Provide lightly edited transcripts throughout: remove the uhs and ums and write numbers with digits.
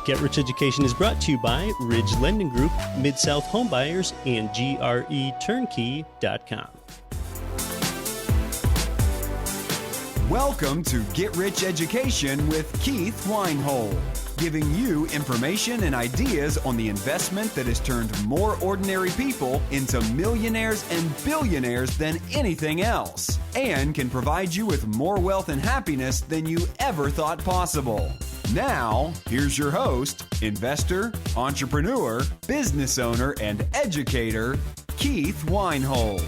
Get Rich Education is brought to you by Ridge Lending Group, Mid-South Homebuyers, and GRETurnkey.com. Welcome to Get Rich Education with Keith Weinhold, giving you information and ideas on the investment that has turned more ordinary people into millionaires and billionaires than anything else, and can provide you with more wealth and happiness than you ever thought possible. Now, here's your host, investor, entrepreneur, business owner, and educator, Keith Weinhold.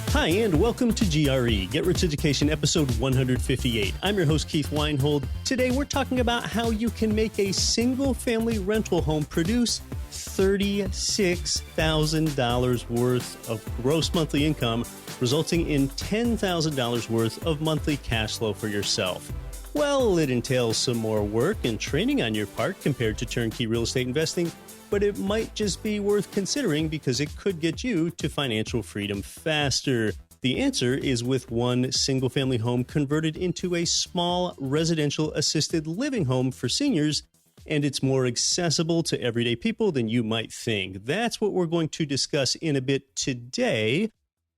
Hi, and welcome to GRE, Get Rich Education, episode 158. I'm your host, Keith Weinhold. Today, we're talking about how you can make a single-family rental home produce $36,000 worth of gross monthly income, resulting in $10,000 worth of monthly cash flow for yourself. Well, it entails some more work and training on your part compared to turnkey real estate investing, but it might just be worth considering because it could get you to financial freedom faster. The answer is with one single-family home converted into a small residential assisted living home for seniors, and it's more accessible to everyday people than you might think. That's what we're going to discuss in a bit today.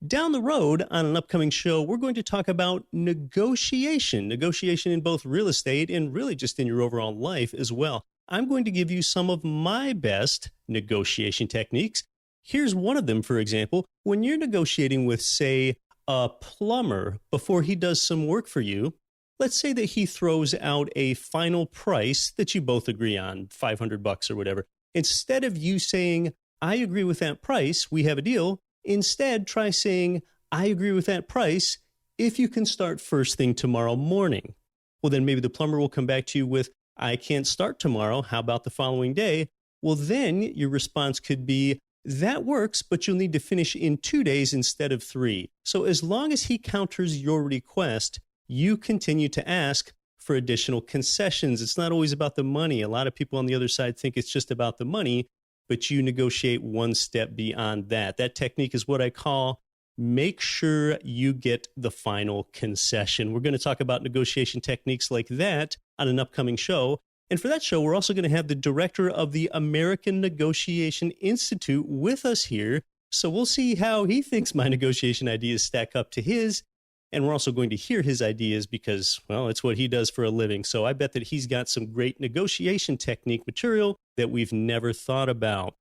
Down the road on an upcoming show, we're going to talk about negotiation in both real estate and really just in your overall life as well. I'm going to give you some of my best negotiation techniques. Here's one of them, for example. When you're negotiating with, say, a plumber before he does some work for you, let's say that he throws out a final price that you both agree on, $500 or whatever. Instead of you saying, I agree with that price, we have a deal, instead try saying, I agree with that price if you can start first thing tomorrow morning. Well, then maybe the plumber will come back to you with, I can't start tomorrow. How about the following day? Well, then your response could be, that works, but you'll need to finish in 2 days instead of 3. So as long as he counters your request, you continue to ask for additional concessions. It's not always about the money. A lot of people on the other side think it's just about the money, but you negotiate one step beyond that. That technique is what I call make sure you get the final concession. We're going to talk about negotiation techniques like that on an upcoming show. And for that show, we're also going to have the director of the American Negotiation Institute with us here. So we'll see how he thinks my negotiation ideas stack up to his. And we're also going to hear his ideas because, well, it's what he does for a living. So I bet that he's got some great negotiation technique material that we've never thought about.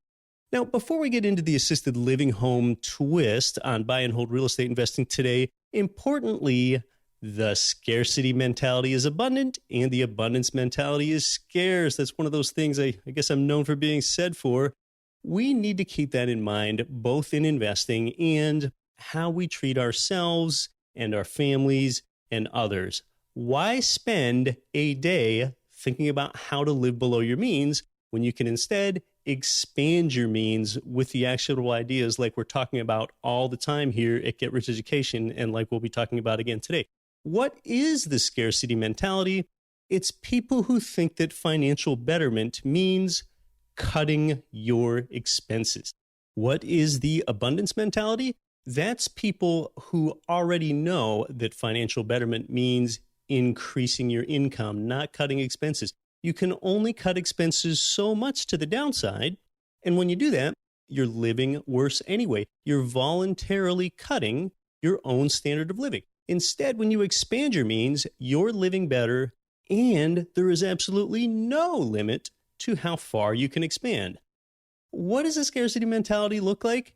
Now, before we get into the assisted living home twist on buy and hold real estate investing today, importantly, the scarcity mentality is abundant and the abundance mentality is scarce. That's one of those things I guess I'm known for being said for. We need to keep that in mind, both in investing and how we treat ourselves and our families and others. Why spend a day thinking about how to live below your means when you can instead expand your means with the actionable ideas like we're talking about all the time here at Get Rich Education and like we'll be talking about again today? What is the scarcity mentality? It's people who think that financial betterment means cutting your expenses. What is the abundance mentality? That's people who already know that financial betterment means increasing your income, not cutting expenses. You can only cut expenses so much to the downside. And when you do that, you're living worse anyway. You're voluntarily cutting your own standard of living. Instead, when you expand your means, you're living better, and there is absolutely no limit to how far you can expand. What does a scarcity mentality look like?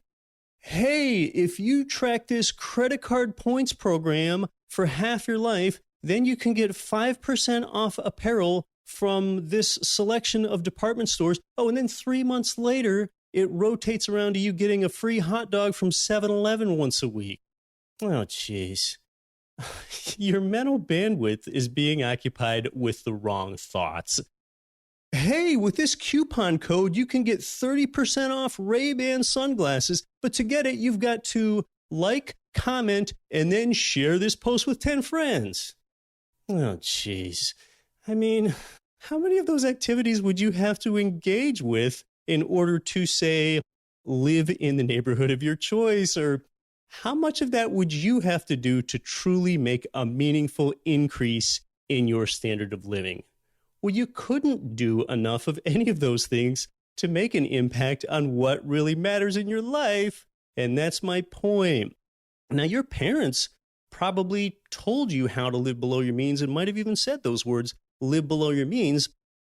Hey, if you track this credit card points program for half your life, then you can get 5% off apparel from this selection of department stores. Oh, and then 3 months later, it rotates around to you getting a free hot dog from 7-Eleven once a week. Oh, jeez. Your mental bandwidth is being occupied with the wrong thoughts. Hey, with this coupon code, you can get 30% off Ray-Ban sunglasses, but to get it, you've got to like, comment, and then share this post with 10 friends. Oh, jeez. I mean, how many of those activities would you have to engage with in order to, say, live in the neighborhood of your choice? Or how much of that would you have to do to truly make a meaningful increase in your standard of living. Well, you couldn't do enough of any of those things to make an impact on what really matters in your life. And that's my point. Now, your parents probably told you how to live below your means and might have even said those words, live below your means,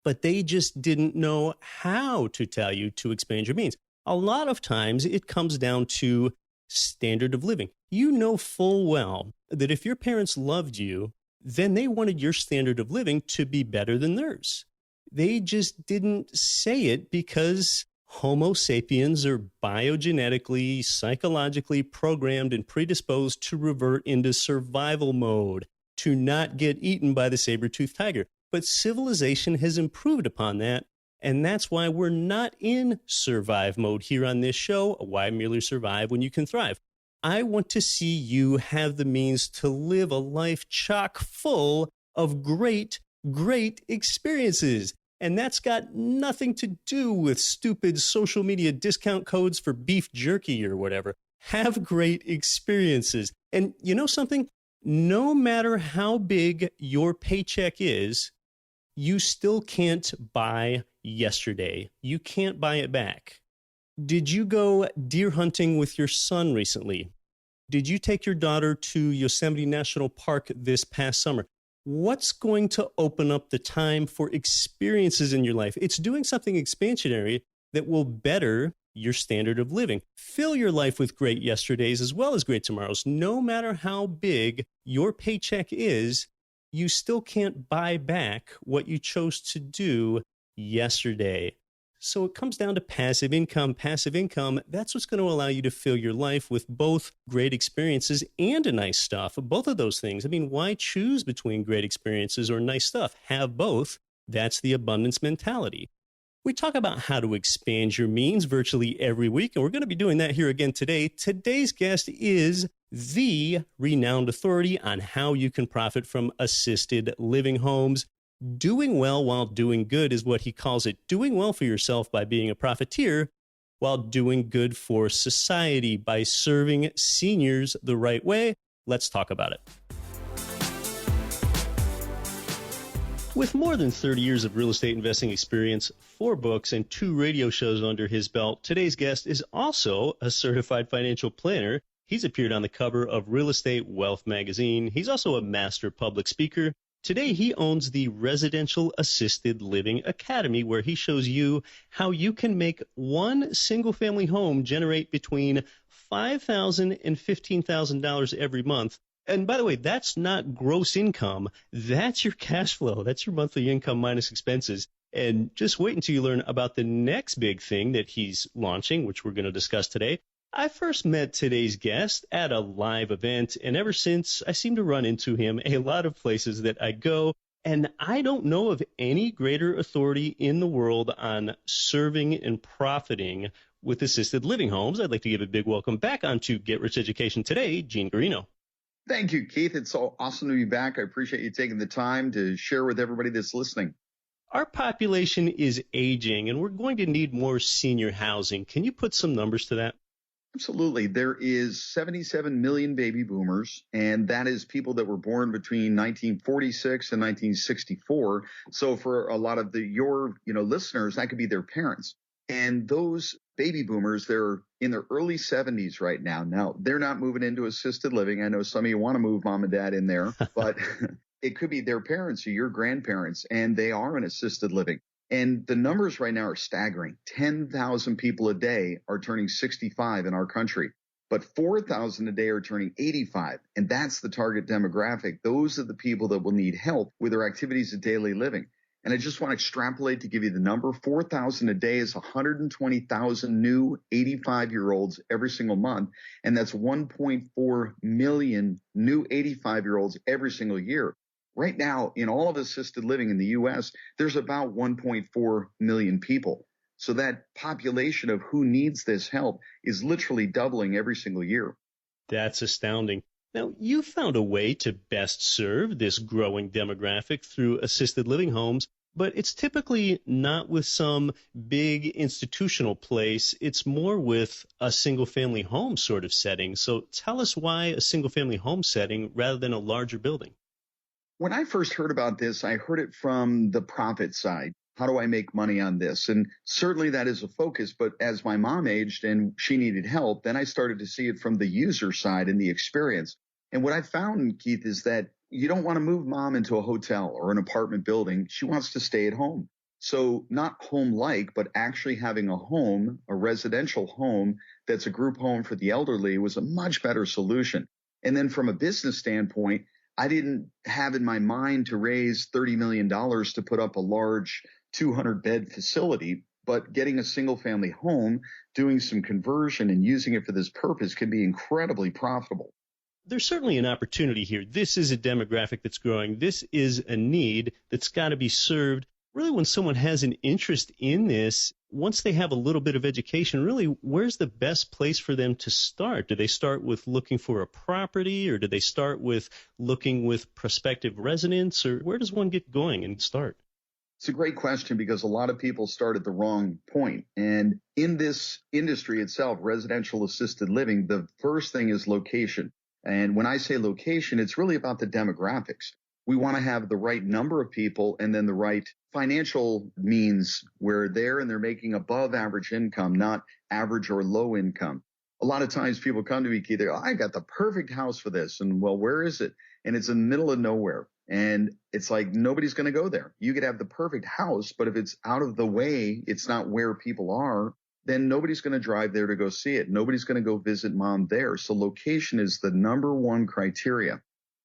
but they just didn't know how to tell you to expand your means. A lot of times it comes down to standard of living. You know full well that if your parents loved you, then they wanted your standard of living to be better than theirs. They just didn't say it because Homo sapiens are biogenetically, psychologically programmed and predisposed to revert into survival mode, to not get eaten by the saber-toothed tiger. But civilization has improved upon that, and that's why we're not in survive mode here on this show. Why merely survive when you can thrive? I want to see you have the means to live a life chock full of great, great experiences. And that's got nothing to do with stupid social media discount codes for beef jerky or whatever. Have great experiences. And you know something? No matter how big your paycheck is, you still can't buy yesterday. You can't buy it back. Did you go deer hunting with your son recently? Did you take your daughter to Yosemite National Park this past summer? What's going to open up the time for experiences in your life? It's doing something expansionary that will better your standard of living. Fill your life with great yesterdays as well as great tomorrows. No matter how big your paycheck is, you still can't buy back what you chose to do yesterday. So it comes down to passive income. Passive income, that's what's going to allow you to fill your life with both great experiences and a nice stuff. Both of those things. I mean, why choose between great experiences or nice stuff? Have both. That's the abundance mentality. We talk about how to expand your means virtually every week, and we're going to be doing that here again today. Today's guest is the renowned authority on how you can profit from assisted living homes. Doing well while doing good is what he calls it. Doing well for yourself by being a profiteer while doing good for society by serving seniors the right way. Let's talk about it. With more than 30 years of real estate investing experience, 4 books, and 2 radio shows under his belt, today's guest is also a certified financial planner. He's appeared on the cover of Real Estate Wealth magazine. He's also a master public speaker. Today, he owns the Residential Assisted Living Academy, where he shows you how you can make one single-family home generate between $5,000 and $15,000 every month. And by the way, that's not gross income. That's your cash flow. That's your monthly income minus expenses. And just wait until you learn about the next big thing that he's launching, which we're going to discuss today. I first met today's guest at a live event, and ever since, I seem to run into him a lot of places that I go, and I don't know of any greater authority in the world on serving and profiting with assisted living homes. I'd like to give a big welcome back onto Get Rich Education today, Gene Guarino. Thank you, Keith. It's so awesome to be back. I appreciate you taking the time to share with everybody that's listening. Our population is aging, and we're going to need more senior housing. Can you put some numbers to that? Absolutely. There is 77 million baby boomers, and that is people that were born between 1946 and 1964. So for a lot of your listeners, that could be their parents. And those baby boomers, they're in their early 70s right now. Now, they're not moving into assisted living. I know some of you want to move mom and dad in there, but it could be their parents or your grandparents, and they are in assisted living. And the numbers right now are staggering. 10,000 people a day are turning 65 in our country, but 4,000 a day are turning 85. And that's the target demographic. Those are the people that will need help with their activities of daily living. And I just want to extrapolate to give you the number. 4,000 a day is 120,000 new 85-year-olds every single month. And that's 1.4 million new 85-year-olds every single year. Right now, in all of assisted living in the U.S., there's about 1.4 million people. So that population of who needs this help is literally doubling every single year. That's astounding. Now, you found a way to best serve this growing demographic through assisted living homes, but it's typically not with some big institutional place. It's more with a single-family home sort of setting. So tell us why a single-family home setting rather than a larger building. When I first heard about this, I heard it from the profit side. How do I make money on this? And certainly that is a focus. But as my mom aged and she needed help, then I started to see it from the user side and the experience. And what I found, Keith, is that you don't want to move mom into a hotel or an apartment building. She wants to stay at home. So not home-like, but actually having a home, a residential home that's a group home for the elderly was a much better solution. And then from a business standpoint, I didn't have in my mind to raise $30 million to put up a large 200-bed facility, but getting a single-family home, doing some conversion and using it for this purpose can be incredibly profitable. There's certainly an opportunity here. This is a demographic that's growing. This is a need that's got to be served. Really, when someone has an interest in this, once they have a little bit of education, really, where's the best place for them to start? Do they start with looking for a property, or do they start with looking with prospective residents, or where does one get going and start? It's a great question because a lot of people start at the wrong point. And in this industry itself, residential assisted living, the first thing is location. And when I say location, it's really about the demographics. We want to have the right number of people and then the right financial means where they're making above average income, not average or low income. A lot of times people come to me, Keith, they go, I got the perfect house for this. And well, where is it? And it's in the middle of nowhere. And it's like, nobody's going to go there. You could have the perfect house, but if it's out of the way, it's not where people are, then nobody's going to drive there to go see it. Nobody's going to go visit mom there. So location is the number one criteria.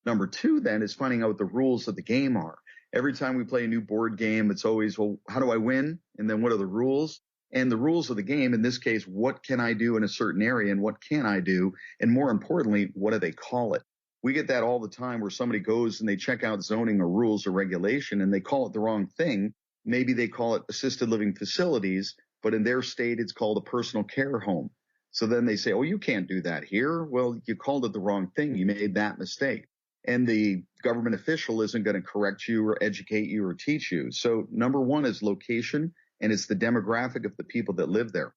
Number two, then, is finding out what the rules of the game are. Every time we play a new board game, it's always, well, how do I win? And then what are the rules? And the rules of the game, in this case, what can I do in a certain area and what can I do? And more importantly, what do they call it? We get that all the time where somebody goes and they check out zoning or rules or regulation and they call it the wrong thing. Maybe they call it assisted living facilities, but in their state, it's called a personal care home. So then they say, oh, you can't do that here. Well, you called it the wrong thing. You made that mistake. And the government official isn't going to correct you or educate you or teach you. So number one is location, and it's the demographic of the people that live there.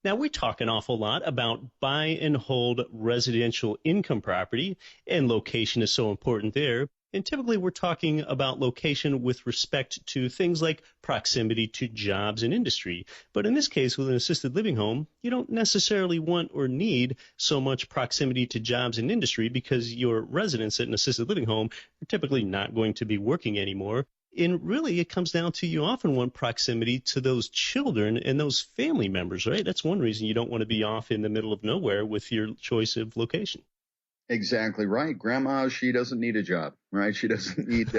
Now, we talk an awful lot about buy and hold residential income property, and location is so important there. And typically we're talking about location with respect to things like proximity to jobs and industry. But in this case, with an assisted living home, you don't necessarily want or need so much proximity to jobs and industry because your residents at an assisted living home are typically not going to be working anymore. And really, it comes down to you often want proximity to those children and those family members, right? That's one reason you don't want to be off in the middle of nowhere with your choice of location. Exactly right. Grandma, she doesn't need a job, right? She doesn't need,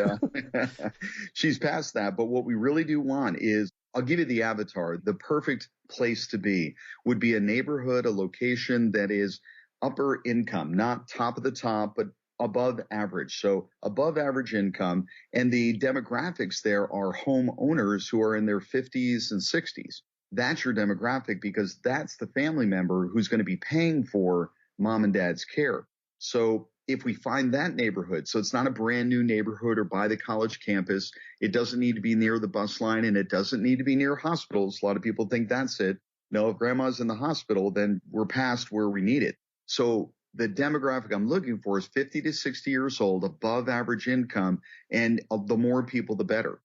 she's past that. But what we really do want is, I'll give you the avatar. The perfect place to be would be a neighborhood, a location that is upper income, not top of the top, but above average. So above average income. And the demographics there are homeowners who are in their 50s and 60s. That's your demographic because that's the family member who's going to be paying for mom and dad's care. So if we find that neighborhood, so it's not a brand new neighborhood or by the college campus, it doesn't need to be near the bus line and it doesn't need to be near hospitals. A lot of people think that's it. No, if grandma's in the hospital, then we're past where we need it. So the demographic I'm looking for is 50 to 60 years old, above average income, and the more people, the better.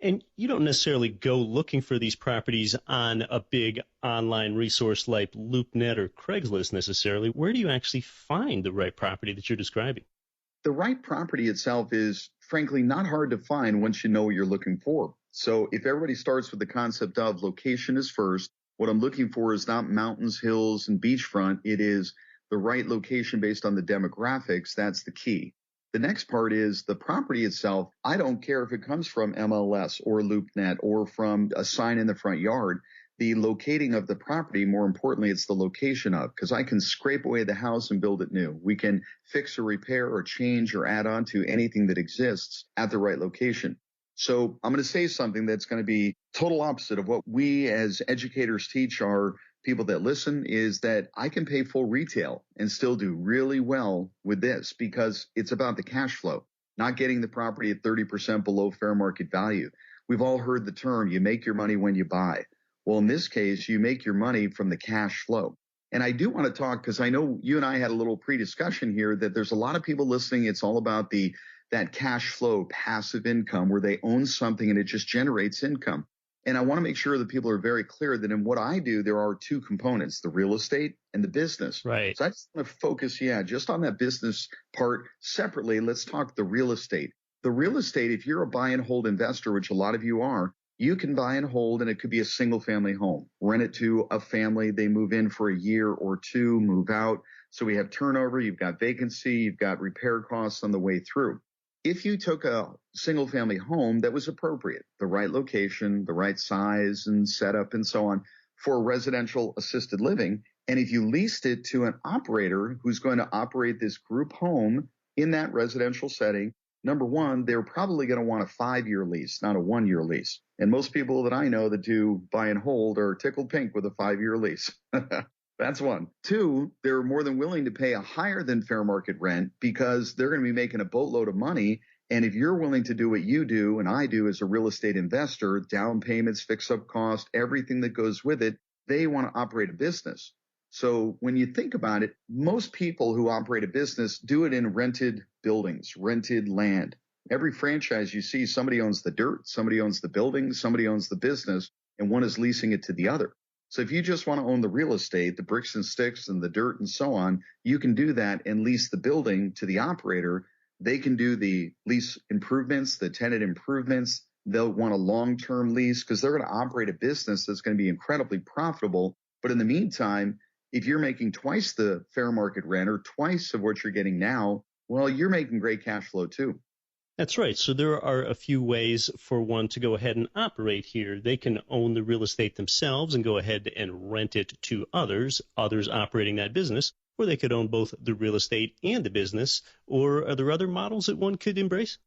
And you don't necessarily go looking for these properties on a big online resource like LoopNet or Craigslist necessarily. Where do you actually find the right property that you're describing? The right property itself is, frankly, not hard to find once you know what you're looking for. So if everybody starts with the concept of location is first, what I'm looking for is not mountains, hills, and beachfront. It is the right location based on the demographics. That's the key. The next part is the property itself. I don't care if it comes from MLS or LoopNet or from a sign in the front yard. The locating of the property, more importantly, it's the location of, because I can scrape away the house and build it new. We can fix or repair or change or add on to anything that exists at the right location. So I'm going to say something that's going to be total opposite of what we as educators teach our people that listen, is that I can pay full retail and still do really well with this because it's about the cash flow, not getting the property at 30% below fair market value. We've all heard the term, you make your money when you buy. Well, in this case, you make your money from the cash flow. And I do want to talk, because I know you and I had a little pre-discussion here, that there's a lot of people listening. It's all about the that cash flow, passive income where they own something and it just generates income. And I want to make sure that people are very clear that in what I do, there are two components, the real estate and the business. Right. So I just want to focus, just on that business part separately. Let's talk the real estate. The real estate, if you're a buy and hold investor, which a lot of you are, you can buy and hold, and it could be a single family home. Rent it to a family. They move in for a year or two, move out. So we have turnover. You've got vacancy. You've got repair costs on the way through. If you took a single family home that was appropriate, the right location, the right size and setup and so on for residential assisted living, and if you leased it to an operator who's going to operate this group home in that residential setting, number one, they're probably going to want a 5-year lease, not a 1-year lease. And most people that I know that do buy and hold are tickled pink with a 5-year lease. That's one. Two, they're more than willing to pay a higher than fair market rent because they're going to be making a boatload of money. And if you're willing to do what you do and I do as a real estate investor, down payments, fix up cost, everything that goes with it, they want to operate a business. So when you think about it, most people who operate a business do it in rented buildings, rented land. Every franchise you see, somebody owns the dirt, somebody owns the building, somebody owns the business, and one is leasing it to the other. So if you just want to own the real estate, the bricks and sticks and the dirt and so on, you can do that and lease the building to the operator. They can do the lease improvements, the tenant improvements. They'll want a long-term lease because they're going to operate a business that's going to be incredibly profitable. But in the meantime, if you're making twice the fair market rent or twice of what you're getting now, well, you're making great cash flow too. That's right. So there are a few ways for one to go ahead and operate here. They can own the real estate themselves and go ahead and rent it to others operating that business, or they could own both the real estate and the business. Or are there other models that one could embrace?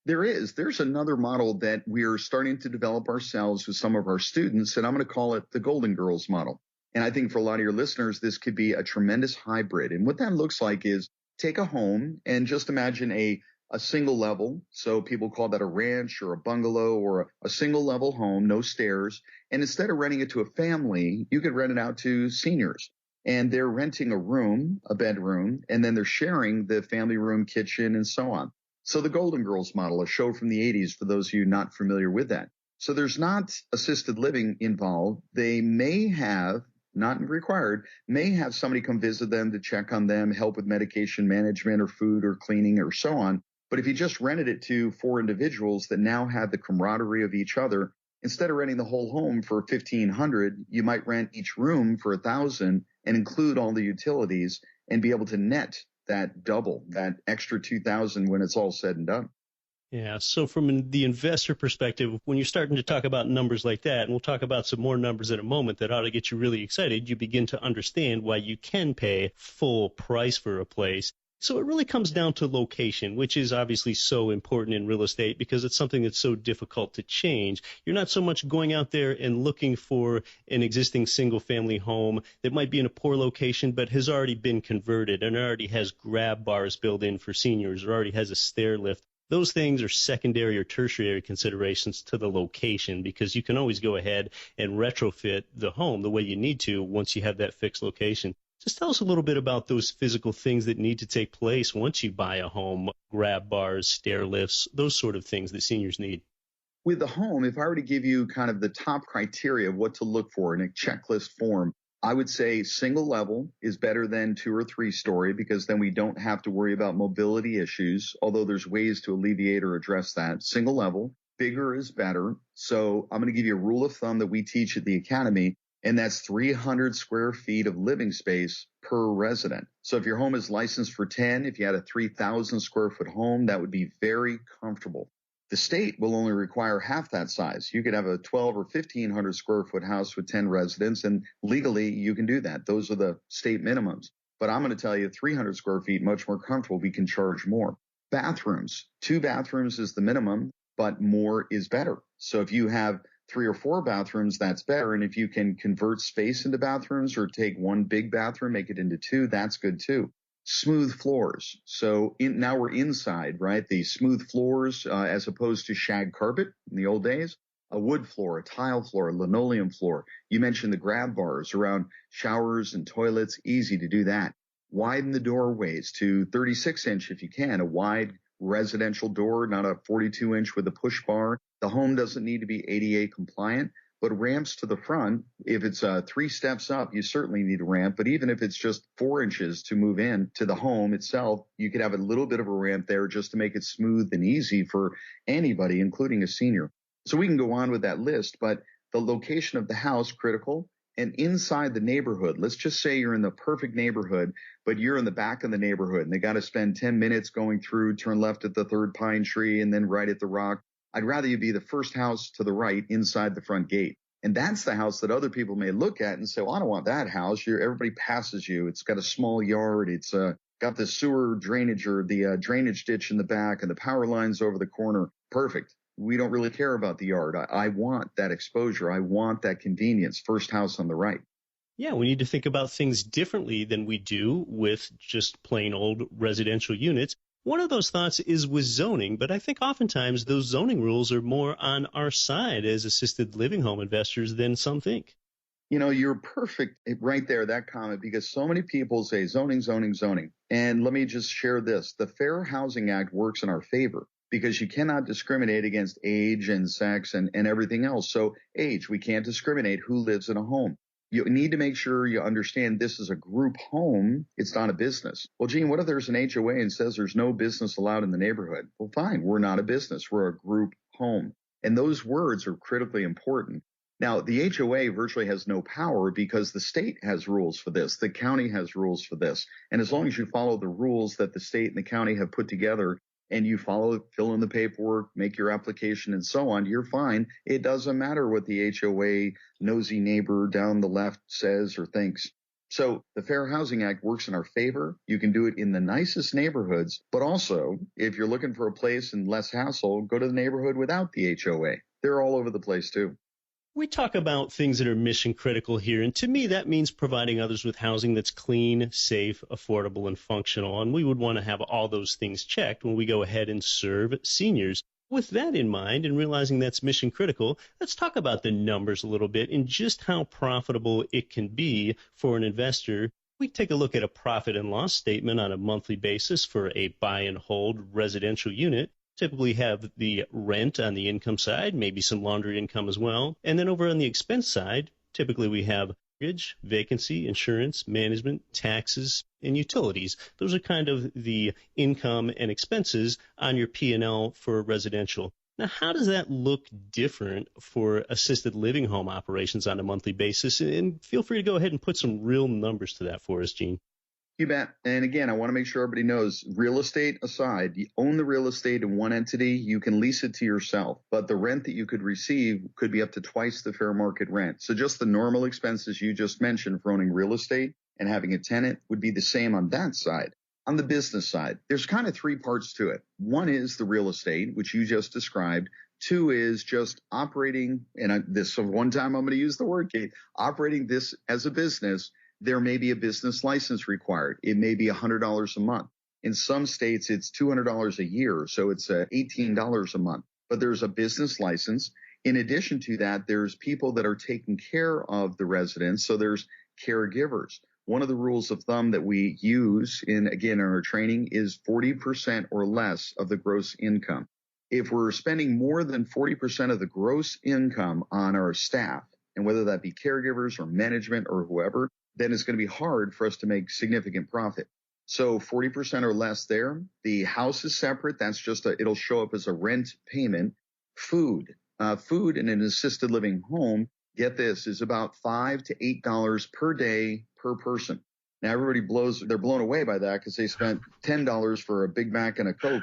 There's another model that we're starting to develop ourselves with some of our students, and I'm going to call it the Golden Girls model. And I think for a lot of your listeners, this could be a tremendous hybrid. And what that looks like is take a home and just imagine a single level. So people call that a ranch or a bungalow or a single level home, no stairs. And instead of renting it to a family, you could rent it out to seniors. And they're renting a room, a bedroom, and then they're sharing the family room, kitchen, and so on. So the Golden Girls model, a show from the 80s for those of you not familiar with that. So there's not assisted living involved. They may have, not required, may have somebody come visit them to check on them, help with medication management or food or cleaning or so on. But if you just rented it to 4 individuals that now have the camaraderie of each other, instead of renting the whole home for $1,500, you might rent each room for $1,000 and include all the utilities and be able to net that double, that extra $2,000 when it's all said and done. Yeah, so from the investor perspective, when you're starting to talk about numbers like that, and we'll talk about some more numbers in a moment that ought to get you really excited, you begin to understand why you can pay full price for a place. So it really comes down to location, which is obviously so important in real estate because it's something that's so difficult to change. You're not so much going out there and looking for an existing single-family home that might be in a poor location but has already been converted and already has grab bars built in for seniors or already has a stair lift. Those things are secondary or tertiary considerations to the location because you can always go ahead and retrofit the home the way you need to once you have that fixed location. Just tell us a little bit about those physical things that need to take place once you buy a home, grab bars, stair lifts, those sort of things that seniors need. With the home, if I were to give you kind of the top criteria of what to look for in a checklist form, I would say single level is better than 2 or 3 story because then we don't have to worry about mobility issues, although there's ways to alleviate or address that. Single level, bigger is better. So I'm going to give you a rule of thumb that we teach at the Academy, and that's 300 square feet of living space per resident. So if your home is licensed for 10, if you had a 3,000 square foot home, that would be very comfortable. The state will only require half that size. You could have a 12 or 1,500 square foot house with 10 residents, and legally you can do that. Those are the state minimums. But I'm going to tell you 300 square feet, much more comfortable. We can charge more. Bathrooms, 2 bathrooms is the minimum, but more is better. So if you have 3 or 4 bathrooms, that's better. And if you can convert space into bathrooms or take 1 big bathroom, make it into 2, that's good too. Smooth floors. So now we're inside, right? The smooth floors as opposed to shag carpet in the old days. A wood floor, a tile floor, a linoleum floor. You mentioned the grab bars around showers and toilets. Easy to do that. Widen the doorways to 36 inch if you can. A wide residential door, not a 42-inch with a push bar. The home doesn't need to be ADA compliant, but ramps to the front, if it's 3 steps up, you certainly need a ramp. But even if it's just 4 inches to move in to the home itself, you could have a little bit of a ramp there just to make it smooth and easy for anybody, including a senior. So we can go on with that list, but the location of the house, critical. And inside the neighborhood, let's just say you're in the perfect neighborhood, but you're in the back of the neighborhood and they got to spend 10 minutes going through, turn left at the third pine tree and then right at the rock. I'd rather you be the first house to the right inside the front gate. And that's the house that other people may look at and say, well, I don't want that house. Everybody passes you. It's got a small yard. It's got the sewer drainage or the drainage ditch in the back and the power lines over the corner. Perfect. We don't really care about the yard. I want that exposure. I want that convenience. First house on the right. Yeah, we need to think about things differently than we do with just plain old residential units. One of those thoughts is with zoning, but I think oftentimes those zoning rules are more on our side as assisted living home investors than some think. You know, you're perfect right there, that comment, because so many people say zoning, zoning, zoning. And let me just share this. The Fair Housing Act works in our favor, because you cannot discriminate against age and sex and everything else. So age, we can't discriminate who lives in a home. You need to make sure you understand this is a group home. It's not a business. Well, Gene, what if there's an HOA and says there's no business allowed in the neighborhood? Well, fine. We're not a business. We're a group home. And those words are critically important. Now, the HOA virtually has no power because the state has rules for this. The county has rules for this. And as long as you follow the rules that the state and the county have put together, and you follow, fill in the paperwork, make your application, and so on, you're fine. It doesn't matter what the HOA nosy neighbor down the left says or thinks. So the Fair Housing Act works in our favor. You can do it in the nicest neighborhoods, but also if you're looking for a place and less hassle, go to the neighborhood without the HOA. They're all over the place too. We talk about things that are mission critical here, and to me that means providing others with housing that's clean, safe, affordable, and functional, and we would want to have all those things checked when we go ahead and serve seniors. With that in mind and realizing that's mission critical, let's talk about the numbers a little bit and just how profitable it can be for an investor. We take a look at a profit and loss statement on a monthly basis for a buy and hold residential unit. Typically have the rent on the income side, maybe some laundry income as well. And then over on the expense side, typically we have mortgage, vacancy, insurance, management, taxes, and utilities. Those are kind of the income and expenses on your P&L for residential. Now, how does that look different for assisted living home operations on a monthly basis? And feel free to go ahead and put some real numbers to that for us, Gene. You bet. And again, I want to make sure everybody knows, real estate aside, you own the real estate in one entity, you can lease it to yourself, but the rent that you could receive could be up to twice the fair market rent. So just the normal expenses you just mentioned for owning real estate and having a tenant would be the same on that side. On the business side, there's kind of 3 parts to it. One is the real estate, which you just described. 2 is just operating, and this one time I'm going to use the word, Kate, operating this as a business. There may be a business license required. It may be $100 a month. In some states, it's $200 a year, so it's $18 a month. But there's a business license. In addition to that, there's people that are taking care of the residents, so there's caregivers. One of the rules of thumb that we use in our training is 40% or less of the gross income. If we're spending more than 40% of the gross income on our staff, and whether that be caregivers or management or whoever, then it's going to be hard for us to make significant profit. So 40% or less there. The house is separate. That's just it'll show up as a rent payment. Food in an assisted living home, get this, is about $5 to $8 per day per person. Now everybody they're blown away by that because they spent $10 for a Big Mac and a Coke,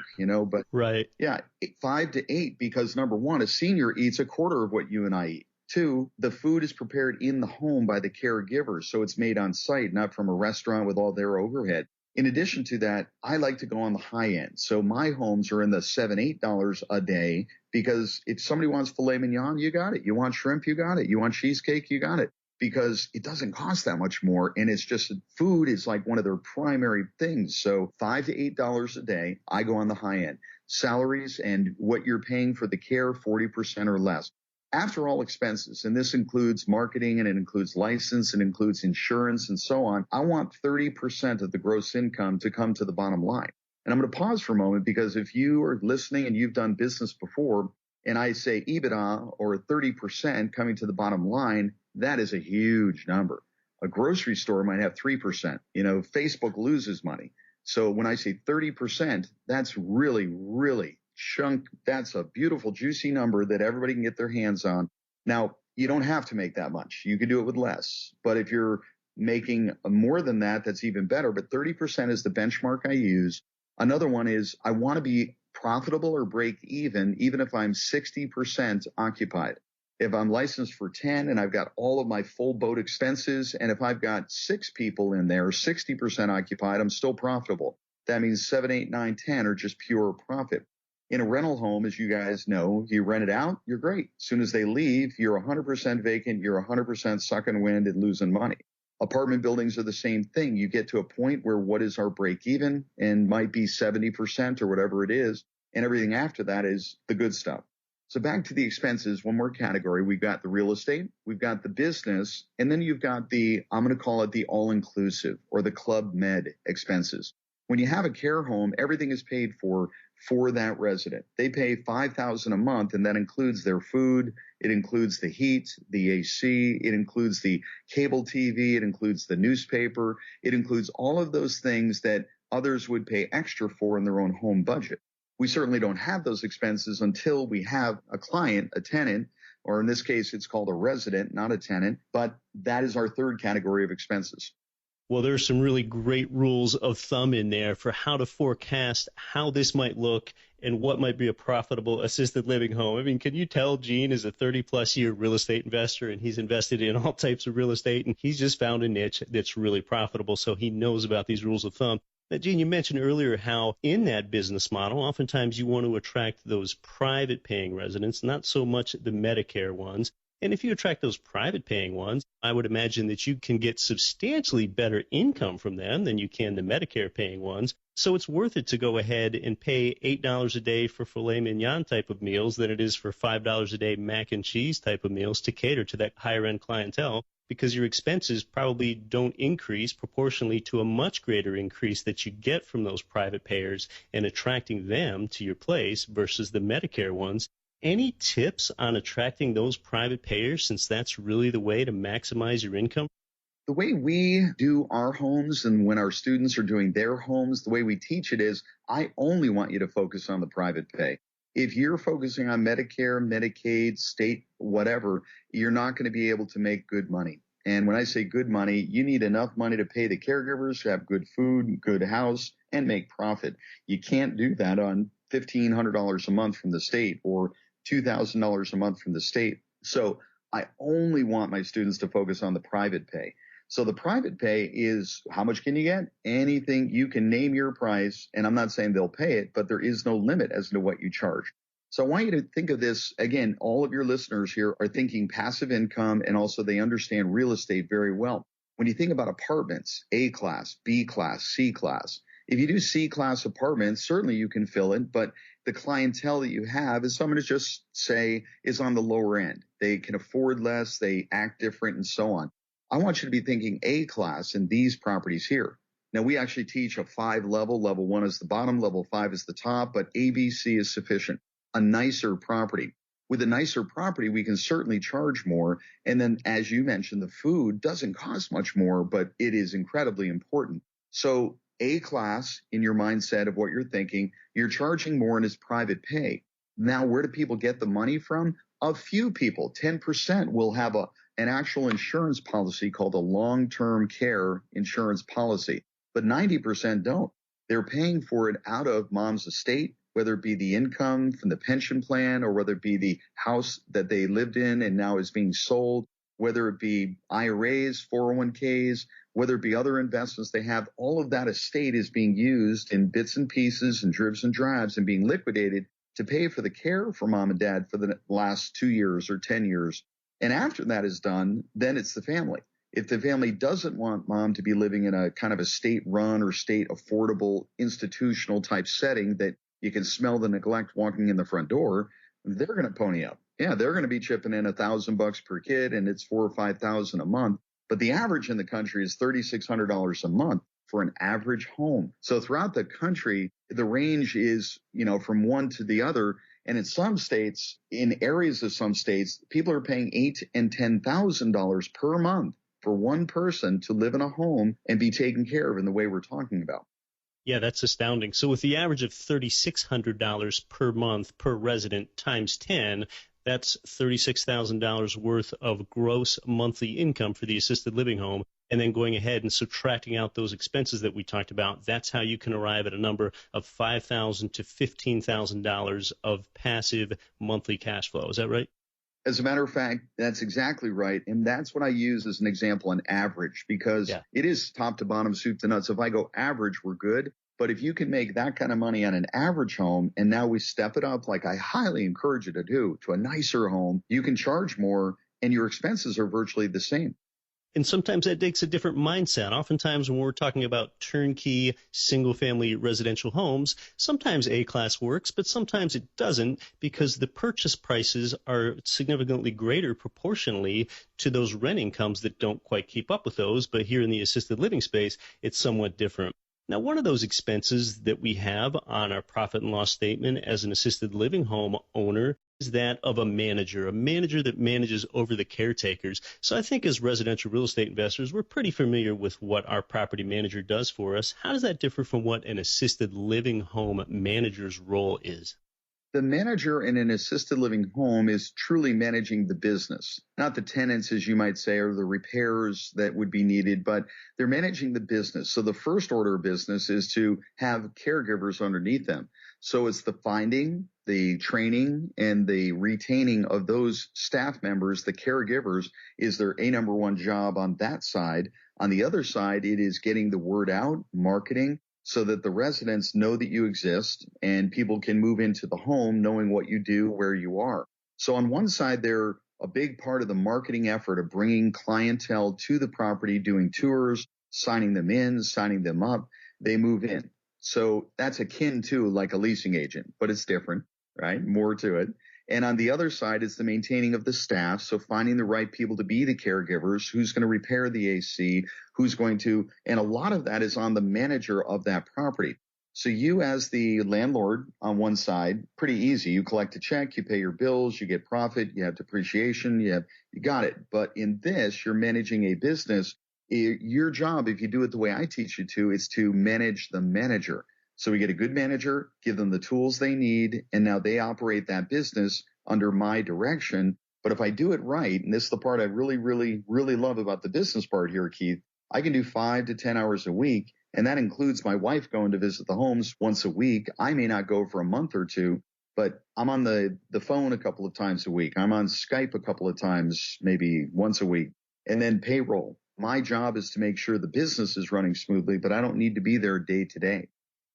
but right. Yeah, 5 to 8, because number one, a senior eats a quarter of what you and I eat. 2, the food is prepared in the home by the caregivers, so it's made on site, not from a restaurant with all their overhead. In addition to that, I like to go on the high end. So my homes are in the $7, $8 a day, because if somebody wants filet mignon, you got it. You want shrimp, you got it. You want cheesecake, you got it. Because it doesn't cost that much more, and it's just food is like one of their primary things. So $5 to $8 a day, I go on the high end. Salaries and what you're paying for the care, 40% or less. After all expenses, and this includes marketing, and it includes license, and includes insurance, and so on, I want 30% of the gross income to come to the bottom line. And I'm going to pause for a moment because if you are listening and you've done business before, and I say EBITDA or 30% coming to the bottom line, that is a huge number. A grocery store might have 3%. Facebook loses money. So when I say 30%, that's really, really chunk. That's a beautiful, juicy number that everybody can get their hands on. Now, you don't have to make that much. You can do it with less. But if you're making more than that, that's even better. But 30% is the benchmark I use. Another one is I want to be profitable or break even if I'm 60% occupied. If I'm licensed for 10 and I've got all of my full boat expenses, and if I've got 6 people in there, 60% occupied, I'm still profitable. That means 7, 8, 9, 10 are just pure profit. In a rental home, as you guys know, you rent it out, you're great. As soon as they leave, you're 100% vacant, you're 100% sucking wind and losing money. Apartment buildings are the same thing. You get to a point where what is our break even and might be 70% or whatever it is, and everything after that is the good stuff. So back to the expenses, one more category. We've got the real estate, we've got the business, and then you've got I'm going to call it the all-inclusive or the Club Med expenses. When you have a care home, everything is paid for that resident. They pay $5,000 a month, and that includes their food. It includes the heat, the AC. It includes the cable TV. It includes the newspaper. It includes all of those things that others would pay extra for in their own home budget. We certainly don't have those expenses until we have a client, a tenant, or in this case, it's called a resident, not a tenant. But that is our third category of expenses. Well, there's some really great rules of thumb in there for how to forecast how this might look and what might be a profitable assisted living home. I mean, can you tell Gene is a 30-plus year real estate investor, and he's invested in all types of real estate, and he's just found a niche that's really profitable, so he knows about these rules of thumb. Now, Gene, you mentioned earlier how in that business model, oftentimes you want to attract those private paying residents, not so much the Medicare ones. And if you attract those private paying ones, I would imagine that you can get substantially better income from them than you can the Medicare paying ones. So it's worth it to go ahead and pay $8 a day for filet mignon type of meals than it is for $5 a day mac and cheese type of meals to cater to that higher end clientele, because your expenses probably don't increase proportionally to a much greater increase that you get from those private payers and attracting them to your place versus the Medicare ones. Any tips on attracting those private payers, since that's really the way to maximize your income? The way we do our homes and when our students are doing their homes, the way we teach it is I only want you to focus on the private pay. If you're focusing on Medicare, Medicaid, state, whatever, you're not going to be able to make good money. And when I say good money, you need enough money to pay the caregivers, to have good food, good house, and make profit. You can't do that on $1,500 a month from the state or $2,000 a month from the state. So I only want my students to focus on the private pay. So the private pay is how much can you get? Anything. You can name your price, and I'm not saying they'll pay it, but there is no limit as to what you charge. So I want you to think of this, again, all of your listeners here are thinking passive income, and also they understand real estate very well. When you think about apartments, A class, B class, C class, if you do C class apartments, certainly you can fill it, but the clientele that you have is someone to just say is on the lower end. They can afford less, they act different, and so on. I want you to be thinking A class in these properties here. Now, we actually teach a 5 level. Level 1 is the bottom, level 5 is the top, but A, B, C is sufficient. A nicer property. With a nicer property, we can certainly charge more. And then, as you mentioned, the food doesn't cost much more, but it is incredibly important. So A class, in your mindset of what you're thinking, you're charging more and it's private pay. Now, where do people get the money from? A few people, 10% will have an actual insurance policy called a long-term care insurance policy, but 90% don't. They're paying for it out of mom's estate, whether it be the income from the pension plan or whether it be the house that they lived in and now is being sold, whether it be IRAs, 401ks, whether it be other investments they have. All of that estate is being used in bits and pieces and dribs and drabs and being liquidated to pay for the care for mom and dad for the last 2 years or 10 years. And after that is done, then it's the family. If the family doesn't want mom to be living in a kind of a state-run or state affordable institutional type setting that you can smell the neglect walking in the front door, they're going to pony up. Yeah, they're going to be chipping in $1,000 per kid, and it's $4,000 or $5,000 a month. But the average in the country is $3,600 a month for an average home. So throughout the country, the range is, from one to the other. And in some states, in areas of some states, people are paying $8,000 and $10,000 per month for one person to live in a home and be taken care of in the way we're talking about. Yeah, that's astounding. So with the average of $3,600 per month per resident times 10, that's $36,000 worth of gross monthly income for the assisted living home. And then going ahead and subtracting out those expenses that we talked about, that's how you can arrive at a number of $5,000 to $15,000 of passive monthly cash flow. Is that right? As a matter of fact, that's exactly right. And that's what I use as an example, an average, because it is top to bottom, soup to nuts. If I go average, we're good. But if you can make that kind of money on an average home, and now we step it up, like I highly encourage you to do, to a nicer home, you can charge more and your expenses are virtually the same. And sometimes that takes a different mindset. Oftentimes when we're talking about turnkey, single-family residential homes, sometimes A-class works, but sometimes it doesn't because the purchase prices are significantly greater proportionally to those rent incomes that don't quite keep up with those. But here in the assisted living space, it's somewhat different. Now, one of those expenses that we have on our profit and loss statement as an assisted living home owner is that of a manager that manages over the caretakers. So I think as residential real estate investors, we're pretty familiar with what our property manager does for us. How does that differ from what an assisted living home manager's role is? The manager in an assisted living home is truly managing the business, not the tenants, as you might say, or the repairs that would be needed, but they're managing the business. So the first order of business is to have caregivers underneath them. So it's the finding, the training, and the retaining of those staff members, the caregivers, is their number one job on that side. On the other side, it is getting the word out, marketing, so that the residents know that you exist and people can move into the home knowing what you do, where you are. So on one side, they're a big part of the marketing effort of bringing clientele to the property, doing tours, signing them in, signing them up. They move in. So that's akin to like a leasing agent, but it's different, right? More to it. And on the other side, it's the maintaining of the staff. So finding the right people to be the caregivers, who's going to repair the AC, who's going to, and a lot of that is on the manager of that property. So you as the landlord on one side, pretty easy. You collect a check, you pay your bills, you get profit, you have depreciation, you got it. But in this, you're managing a business. Your job, if you do it the way I teach you to, is to manage the manager. So we get a good manager, give them the tools they need, and now they operate that business under my direction. But if I do it right, and this is the part I really, really, really love about the business part here, Keith, I can do 5 to 10 hours a week, and that includes my wife going to visit the homes once a week. I may not go for a month or two, but I'm on the phone a couple of times a week. I'm on Skype a couple of times, maybe once a week, and then payroll. My job is to make sure the business is running smoothly, but I don't need to be there day to day.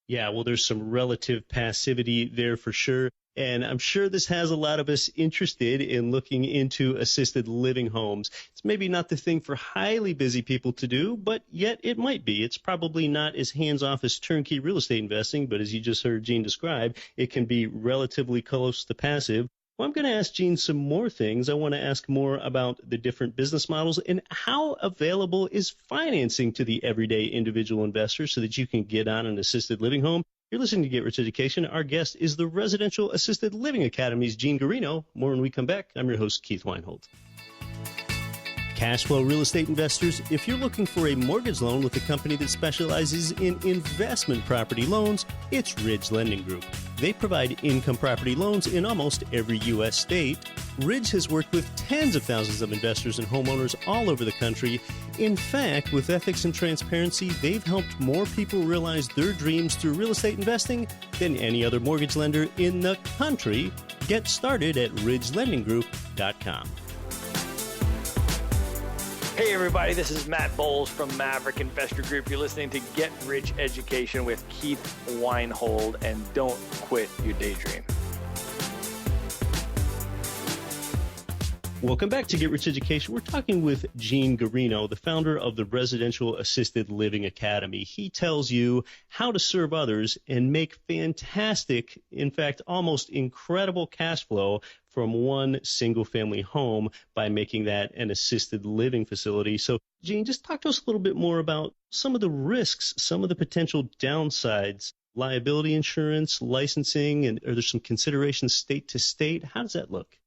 Yeah, well, there's some relative passivity there for sure. And I'm sure this has a lot of us interested in looking into assisted living homes. It's maybe not the thing for highly busy people to do, but yet it might be. It's probably not as hands-off as turnkey real estate investing, but as you just heard Gene describe, it can be relatively close to passive. Well, I'm going to ask Gene some more things. I want to ask more about the different business models and how available is financing to the everyday individual investor so that you can get on an assisted living home. You're listening to Get Rich Education. Our guest is the Residential Assisted Living Academy's Gene Guarino. More when we come back. I'm your host, Keith Weinhold. Cash flow real estate investors, if you're looking for a mortgage loan with a company that specializes in investment property loans, it's Ridge Lending Group. They provide income property loans in almost every U.S. state. Ridge has worked with tens of thousands of investors and homeowners all over the country. In fact, with ethics and transparency, they've helped more people realize their dreams through real estate investing than any other mortgage lender in the country. Get started at ridgelendinggroup.com. Hey everybody, this is Matt Bowles from Maverick Investor Group. You're listening to Get Rich Education with Keith Weinhold, and don't quit your daydream. Welcome back to Get Rich Education. We're talking with Gene Guarino, the founder of the Residential Assisted Living Academy. He tells you how to serve others and make fantastic, in fact, almost incredible cash flow from one single-family home by making that an assisted living facility. So, Gene, just talk to us a little bit more about some of the risks, some of the potential downsides liability insurance, licensing, and are there some considerations state to state? How does that look?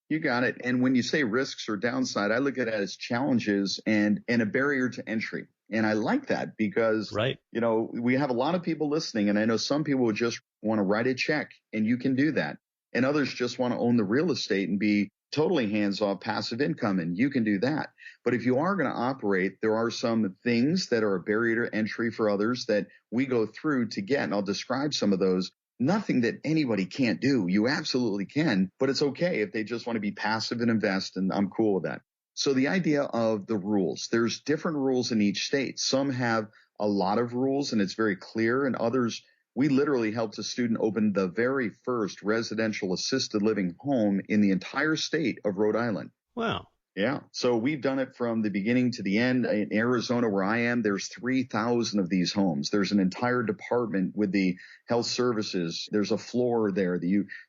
You got it. And when you say risks or downside, I look at it as challenges and a barrier to entry. And I like that because, Right. we have a lot of people listening, and I know some people would just want to write a check, and you can do that. And others just want to own the real estate and be totally hands-off passive income, and you can do that. But if you are going to operate, there are some things that are a barrier to entry for others that we go through to get, and I'll describe some of those. Nothing that anybody can't do. You absolutely can, but it's okay if they just want to be passive and invest, and I'm cool with that. So the idea of the rules, there's different rules in each state. Some have a lot of rules and it's very clear, and others, we literally helped a student open the very first residential assisted living home in the entire state of Rhode Island. Wow. Yeah. So we've done it from the beginning to the end. In Arizona, where I am, there's 3,000 of these homes. There's an entire department with the health services. There's a floor there.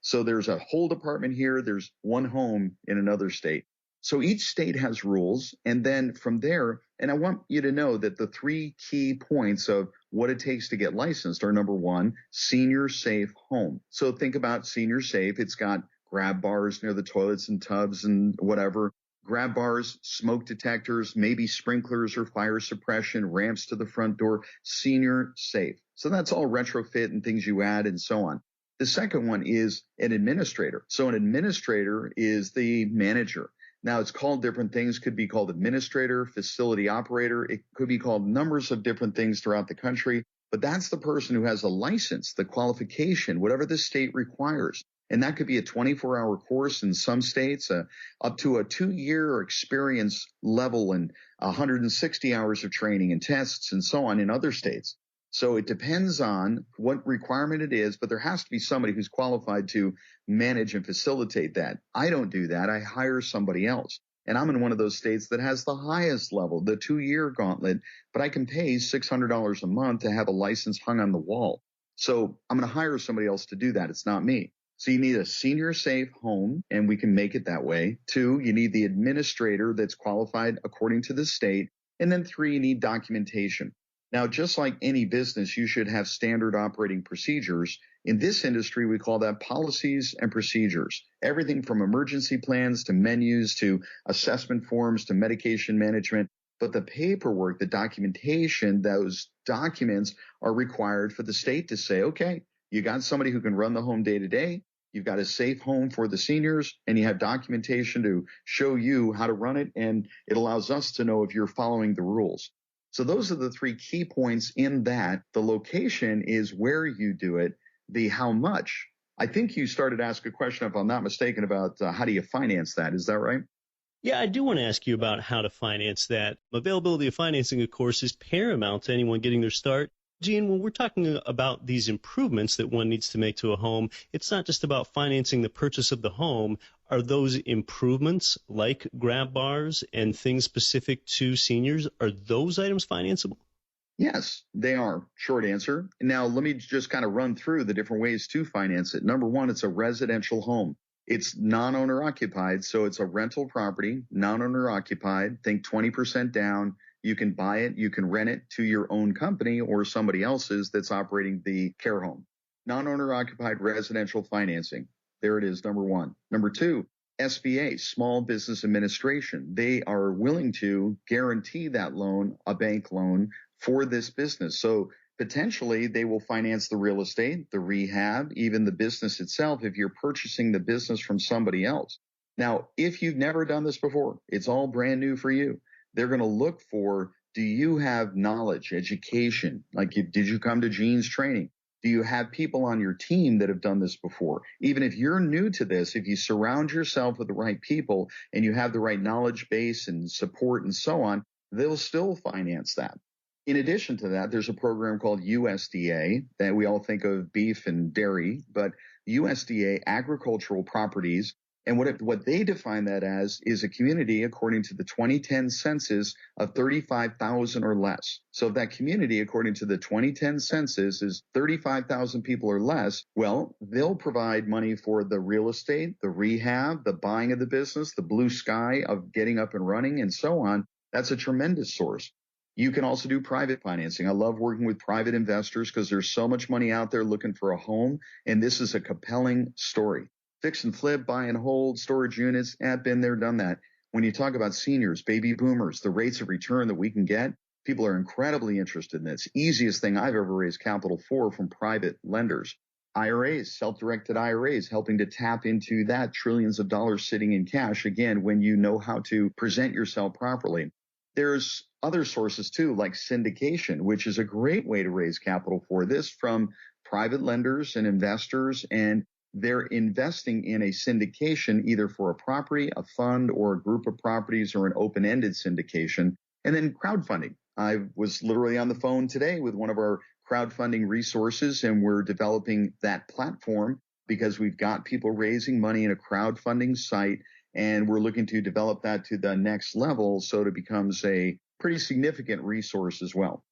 So there's a whole department here. There's one home in another state. So each state has rules. And then from there, and I want you to know that the 3 key points of what it takes to get licensed are, number 1, senior safe home. So think about senior safe. It's got grab bars near the toilets and tubs and whatever. Grab bars, smoke detectors, maybe sprinklers or fire suppression, ramps to the front door, senior safe. So that's all retrofit and things you add and so on. The second one is an administrator. So an administrator is the manager. Now, it's called different things. Could be called administrator, facility operator. It could be called numbers of different things throughout the country. But that's the person who has a license, the qualification, whatever the state requires. And that could be a 24-hour course in some states, up to a 2-year experience level and 160 hours of training and tests and so on in other states. So it depends on what requirement it is, but there has to be somebody who's qualified to manage and facilitate that. I don't do that. I hire somebody else. And I'm in one of those states that has the highest level, the 2-year gauntlet, but I can pay $600 a month to have a license hung on the wall. So I'm going to hire somebody else to do that. It's not me. So you need a senior safe home, and we can make it that way. 2, you need the administrator that's qualified according to the state. And then 3, you need documentation. Now, just like any business, you should have standard operating procedures. In this industry, we call that policies and procedures. Everything from emergency plans to menus to assessment forms to medication management. But the paperwork, the documentation, those documents are required for the state to say, okay, you got somebody who can run the home day to day. You've got a safe home for the seniors, and you have documentation to show you how to run it, and it allows us to know if you're following the rules. So those are the 3 key points in that. The location is where you do it. The how much. I think you started to ask a question, if I'm not mistaken, about how do you finance that? Is that right? Yeah, I do want to ask you about how to finance that. Availability of financing, of course, is paramount to anyone getting their start. Gene, when we're talking about these improvements that one needs to make to a home, it's not just about financing the purchase of the home. Are those improvements like grab bars and things specific to seniors, are those items financeable? Yes, they are. Short answer. Now, let me just kind of run through the different ways to finance it. Number 1, it's a residential home. It's non-owner occupied, so it's a rental property, non-owner occupied. Think 20% down. You can buy it, you can rent it to your own company or somebody else's that's operating the care home. Non-owner occupied residential financing. There it is, number 1. Number 2, SBA, Small Business Administration. They are willing to guarantee that loan, a bank loan, for this business. So potentially they will finance the real estate, the rehab, even the business itself if you're purchasing the business from somebody else. Now, if you've never done this before, it's all brand new for you. They're going to look for, do you have knowledge, education? Like, did you come to Gene's training? Do you have people on your team that have done this before? Even if you're new to this, if you surround yourself with the right people and you have the right knowledge base and support and so on, they'll still finance that. In addition to that, there's a program called USDA that we all think of beef and dairy, but USDA agricultural properties. And what they define that as is a community according to the 2010 census of 35,000 or less. So if that community, according to the 2010 census, is 35,000 people or less, well, they'll provide money for the real estate, the rehab, the buying of the business, the blue sky of getting up and running, and so on. That's a tremendous source. You can also do private financing. I love working with private investors because there's so much money out there looking for a home, and this is a compelling story. Fix and flip, buy and hold, storage units, been there, done that. When you talk about seniors, baby boomers, the rates of return that we can get, people are incredibly interested in this. Easiest thing I've ever raised capital for from private lenders. IRAs, self-directed IRAs, helping to tap into that, trillions of dollars sitting in cash, again, when you know how to present yourself properly. There's other sources too, like syndication, which is a great way to raise capital for this from private lenders and investors, and they're investing in a syndication either for a property, a fund, or a group of properties, or an open-ended syndication. And then crowdfunding. I was literally on the phone today with one of our crowdfunding resources, and we're developing that platform because we've got people raising money in a crowdfunding site, and we're looking to develop that to the next level so it becomes a pretty significant resource as well.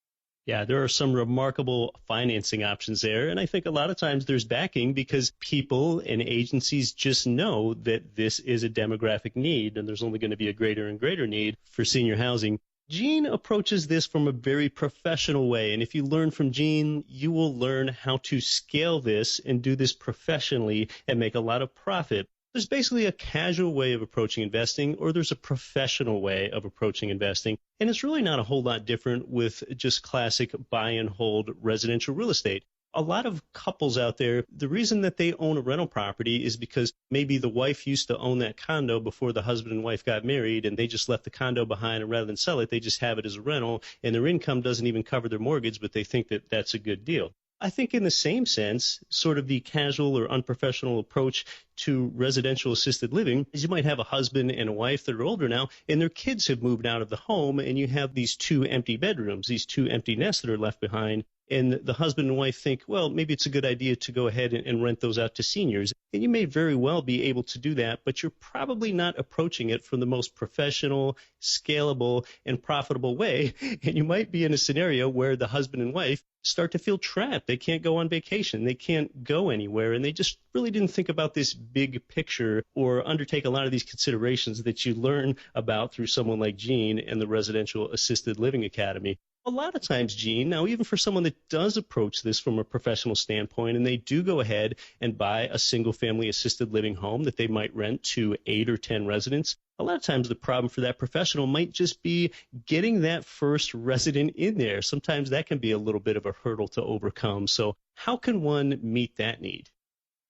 Yeah, there are some remarkable financing options there. And I think a lot of times there's backing because people and agencies just know that this is a demographic need, and there's only going to be a greater and greater need for senior housing. Gene approaches this from a very professional way. And if you learn from Gene, you will learn how to scale this and do this professionally and make a lot of profit. There's basically a casual way of approaching investing, or there's a professional way of approaching investing. And it's really not a whole lot different with just classic buy and hold residential real estate. A lot of couples out there, the reason that they own a rental property is because maybe the wife used to own that condo before the husband and wife got married, and they just left the condo behind, and rather than sell it, they just have it as a rental, and their income doesn't even cover their mortgage, but they think that that's a good deal. I think in the same sense, sort of the casual or unprofessional approach to residential assisted living is you might have a husband and a wife that are older now, and their kids have moved out of the home, and you have these two empty bedrooms, these two empty nests that are left behind. And the husband and wife think, well, maybe it's a good idea to go ahead and rent those out to seniors. And you may very well be able to do that, but you're probably not approaching it from the most professional, scalable, and profitable way. And you might be in a scenario where the husband and wife start to feel trapped. They can't go on vacation. They can't go anywhere. And they just really didn't think about this big picture or undertake a lot of these considerations that you learn about through someone like Gene and the Residential Assisted Living Academy. A lot of times, Gene, now even for someone that does approach this from a professional standpoint and they do go ahead and buy a single-family assisted living home that they might rent to 8 or 10 residents, a lot of times the problem for that professional might just be getting that first resident in there. Sometimes that can be a little bit of a hurdle to overcome. So how can one meet that need?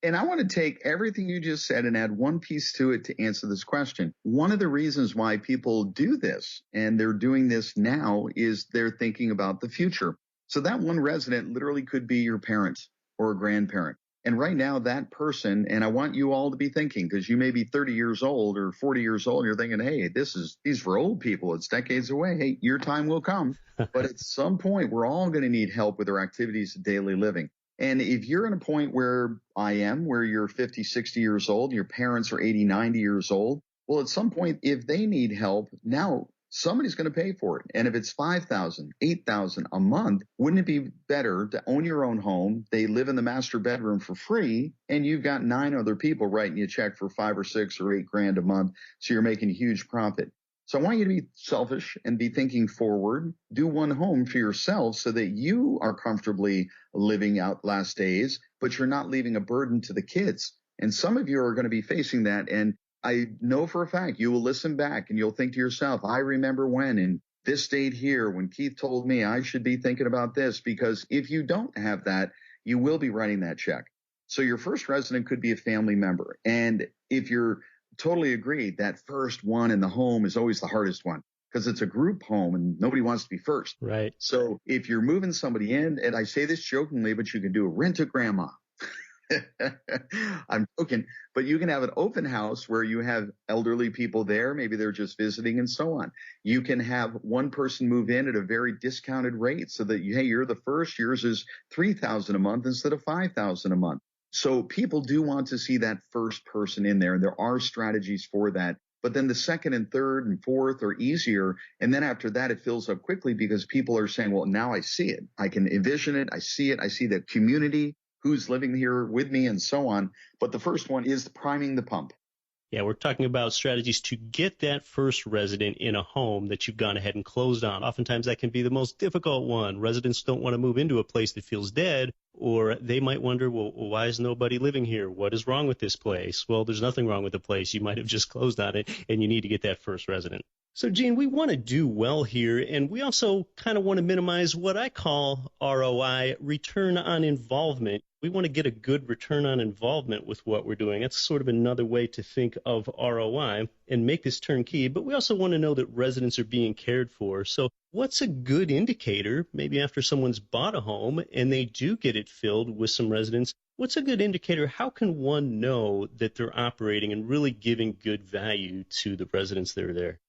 And I want to take everything you just said and add one piece to it to answer this question. One of the reasons why people do this, and they're doing this now, is they're thinking about the future. So that one resident literally could be your parent or a grandparent. And right now, that person, and I want you all to be thinking, because you may be 30 years old or 40 years old, and you're thinking, hey, these for old people. It's decades away. Hey, your time will come. But at some point, we're all going to need help with our activities of daily living. And if you're in a point where I am, where you're 50, 60 years old, your parents are 80, 90 years old, well, at some point, if they need help, now somebody's going to pay for it. And if it's $5,000, $8,000 a month, wouldn't it be better to own your own home? They live in the master bedroom for free, and you've got 9 other people writing you a check for $5 or $6 or $8 a month. So you're making a huge profit. So I want you to be selfish and be thinking forward. Do one home for yourself so that you are comfortably living out last days, but you're not leaving a burden to the kids. And some of you are going to be facing that. And I know for a fact you will listen back and you'll think to yourself, I remember when in this state here, when Keith told me I should be thinking about this, because if you don't have that, you will be writing that check. So your first resident could be a family member. And if you're totally agree that first one in the home is always the hardest one because it's a group home and nobody wants to be first. Right. So if you're moving somebody in, and I say this jokingly, but you can do a rent a grandma. I'm joking, but you can have an open house where you have elderly people there. Maybe they're just visiting and so on. You can have one person move in at a very discounted rate so that, hey, you're the first, yours is $3,000 a month instead of $5,000 a month. So people do want to see that first person in there, and there are strategies for that. But then the second and third and fourth are easier. And then after that, it fills up quickly because people are saying, well, now I see it. I can envision it. I see it. I see the community, who's living here with me and so on. But the first one is priming the pump. Yeah, we're talking about strategies to get that first resident in a home that you've gone ahead and closed on. Oftentimes that can be the most difficult one. Residents don't want to move into a place that feels dead, or they might wonder, well, why is nobody living here? What is wrong with this place? Well, there's nothing wrong with the place. You might have just closed on it, and you need to get that first resident. So, Gene, we want to do well here, and we also kind of want to minimize what I call ROI, return on involvement. We want to get a good return on involvement with what we're doing. That's sort of another way to think of ROI and make this turnkey. But we also want to know that residents are being cared for. So what's a good indicator, maybe after someone's bought a home and they do get it filled with some residents, what's a good indicator? How can one know that they're operating and really giving good value to the residents that are there?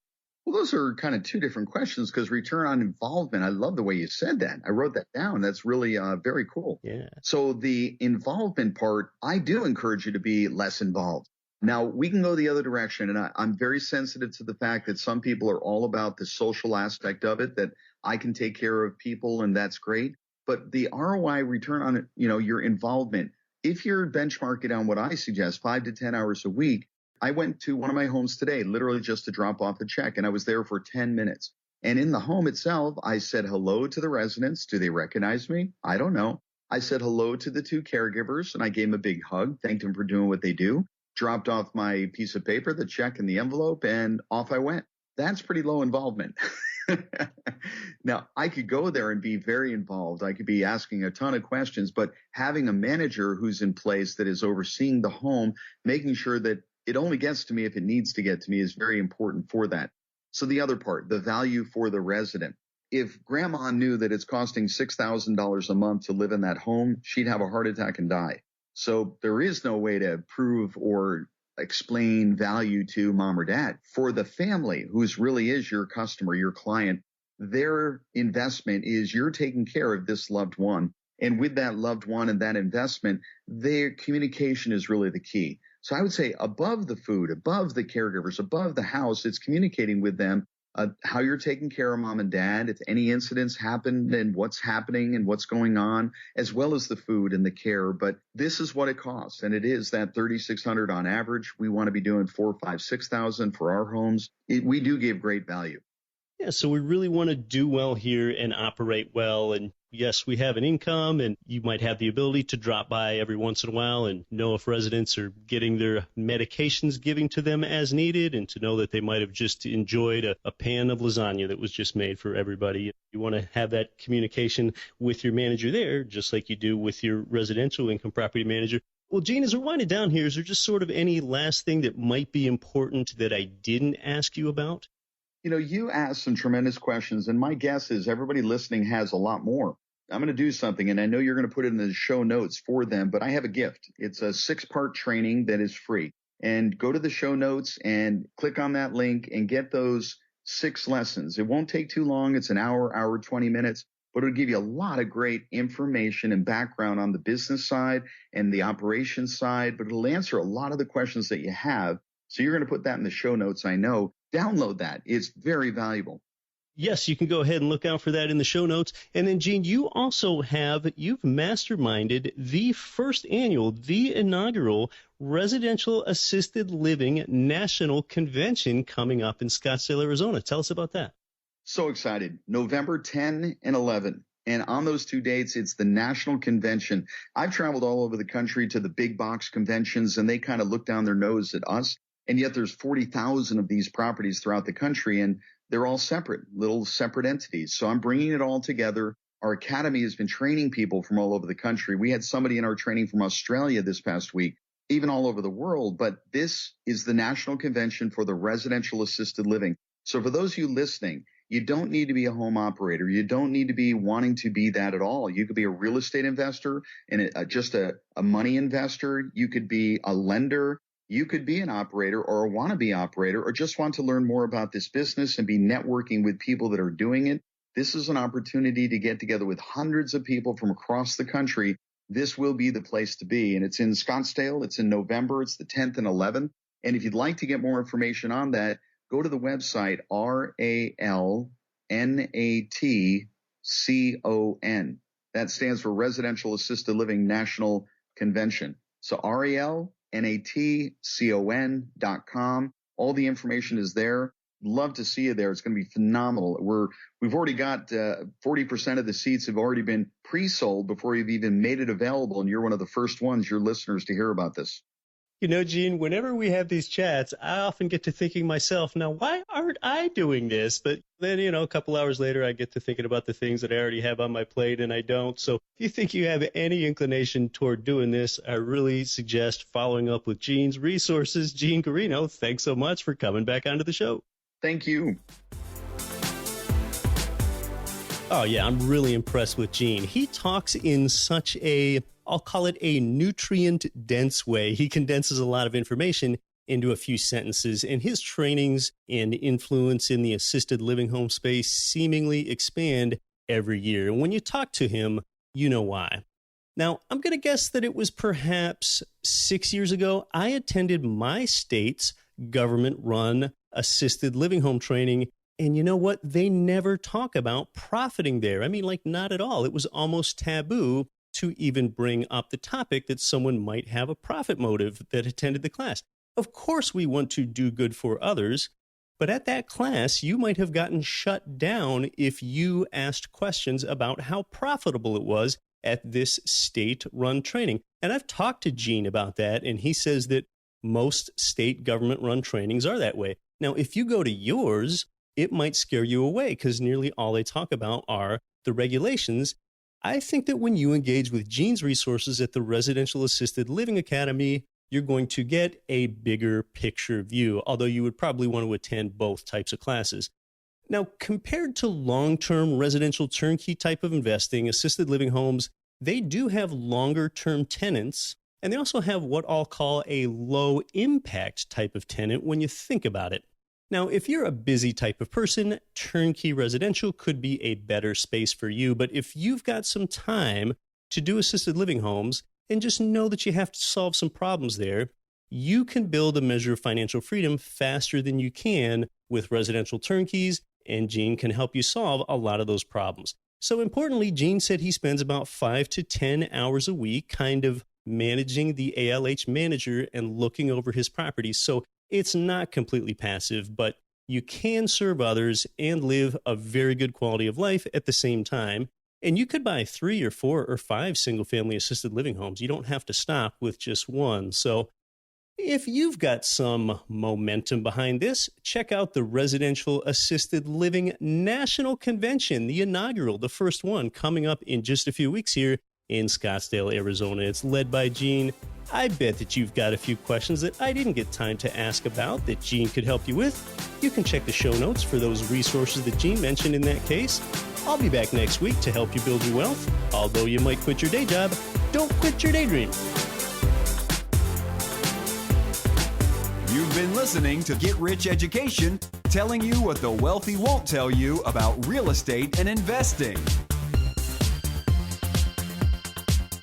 Well, those are kind of two different questions, because return on involvement, I love the way you said that. I wrote that down. That's really very cool. Yeah. So the involvement part, I do encourage you to be less involved. Now, we can go the other direction, and I'm very sensitive to the fact that some people are all about the social aspect of it, that I can take care of people, and that's great. But the ROI, return on, your involvement, if you're benchmarking on what I suggest, 5 to 10 hours a week, I went to one of my homes today, literally just to drop off a check, and I was there for 10 minutes. And in the home itself, I said hello to the residents. Do they recognize me? I don't know. I said hello to the two caregivers, and I gave them a big hug, thanked them for doing what they do, dropped off my piece of paper, the check, and the envelope, and off I went. That's pretty low involvement. Now, I could go there and be very involved. I could be asking a ton of questions, but having a manager who's in place that is overseeing the home, making sure that it only gets to me if it needs to get to me, is very important for that. So the other part, the value for the resident. If grandma knew that it's costing $6,000 a month to live in that home, she'd have a heart attack and die. So there is no way to prove or explain value to mom or dad. For the family, who's really is your customer, your client, their investment is you're taking care of this loved one. And with that loved one and that investment, their communication is really the key. So I would say above the food, above the caregivers, above the house, it's communicating with them how you're taking care of mom and dad, if any incidents happened and what's happening and what's going on, as well as the food and the care. But this is what it costs. And it is that $3,600 on average. We want to be doing $4,000, $5,000, $6,000 for our homes. We do give great value. Yeah, so we really want to do well here and operate well. And yes, we have an income, and you might have the ability to drop by every once in a while and know if residents are getting their medications given to them as needed, and to know that they might have just enjoyed a pan of lasagna that was just made for everybody. You want to have that communication with your manager there, just like you do with your residential income property manager. Well, Gene, as we're winding down here, is there just sort of any last thing that might be important that I didn't ask you about? You asked some tremendous questions, and my guess is everybody listening has a lot more. I'm going to do something, and I know you're going to put it in the show notes for them, but I have a gift. It's a 6-part training that is free. And go to the show notes and click on that link and get those 6 lessons. It won't take too long. It's an hour, 20 minutes, but it'll give you a lot of great information and background on the business side and the operations side, but it'll answer a lot of the questions that you have. So you're going to put that in the show notes, I know. Download that. It's very valuable. Yes, you can go ahead and look out for that in the show notes. And then, Gene, you've masterminded the first annual, the inaugural Residential Assisted Living National Convention coming up in Scottsdale, Arizona. Tell us about that. So excited. November 10 and 11. And on those 2 dates, it's the national convention. I've traveled all over the country to the big box conventions, and they kind of look down their nose at us. And yet there's 40,000 of these properties throughout the country, and they're all separate, little separate entities. So I'm bringing it all together. Our academy has been training people from all over the country. We had somebody in our training from Australia this past week, even all over the world. But this is the national convention for the residential assisted living. So for those of you listening, you don't need to be a home operator. You don't need to be wanting to be that at all. You could be a real estate investor and just a money investor. You could be a lender. You could be an operator or a wannabe operator, or just want to learn more about this business and be networking with people that are doing it. This is an opportunity to get together with hundreds of people from across the country. This will be the place to be. And it's in Scottsdale. It's in November. It's the 10th and 11th. And if you'd like to get more information on that, go to the website, RALNATCON. That stands for Residential Assisted Living National Convention. So RALNATCON. natcon.com. All the information is there. Love to see you there. It's going to be phenomenal. We've already got 40% of the seats have already been pre-sold before you've even made it available, and you're one of the first ones, your listeners, to hear about this. You know, Gene, whenever we have these chats, I often get to thinking myself, now, why aren't I doing this? But then, a couple hours later, I get to thinking about the things that I already have on my plate, and I don't. So if you think you have any inclination toward doing this, I really suggest following up with Gene's resources. Gene Guarino, thanks so much for coming back onto the show. Thank you. Oh, yeah, I'm really impressed with Gene. He talks in such I'll call it a nutrient-dense way. He condenses a lot of information into a few sentences, and his trainings and influence in the assisted living home space seemingly expand every year. And when you talk to him, you know why. Now, I'm going to guess that it was perhaps 6 years ago, I attended my state's government-run assisted living home training. And you know what? They never talk about profiting there. I mean, not at all. It was almost taboo to even bring up the topic that someone might have a profit motive that attended the class. Of course, we want to do good for others, but at that class, you might have gotten shut down if you asked questions about how profitable it was at this state-run training. And I've talked to Gene about that, and he says that most state government-run trainings are that way. Now, if you go to yours, it might scare you away because nearly all they talk about are the regulations. I think that when you engage with Gene's resources at the Residential Assisted Living Academy, you're going to get a bigger picture view, although you would probably want to attend both types of classes. Now, compared to long-term residential turnkey type of investing, assisted living homes, they do have longer-term tenants, and they also have what I'll call a low-impact type of tenant when you think about it. Now, if you're a busy type of person, turnkey residential could be a better space for you. But if you've got some time to do assisted living homes and just know that you have to solve some problems there, you can build a measure of financial freedom faster than you can with residential turnkeys, and Gene can help you solve a lot of those problems. So importantly, Gene said he spends about 5 to 10 hours a week kind of managing the ALH manager and looking over his properties. So it's not completely passive, but you can serve others and live a very good quality of life at the same time. And you could buy 3 or 4 or 5 single-family assisted living homes. You don't have to stop with just one. So if you've got some momentum behind this, check out the Residential Assisted Living National Convention, the inaugural, the first one, coming up in just a few weeks here in Scottsdale, Arizona. It's led by Gene. I bet that you've got a few questions that I didn't get time to ask about that Gene could help you with. You can check the show notes for those resources that Gene mentioned in that case. I'll be back next week to help you build your wealth. Although you might quit your day job, don't quit your daydream. You've been listening to Get Rich Education, telling you what the wealthy won't tell you about real estate and investing.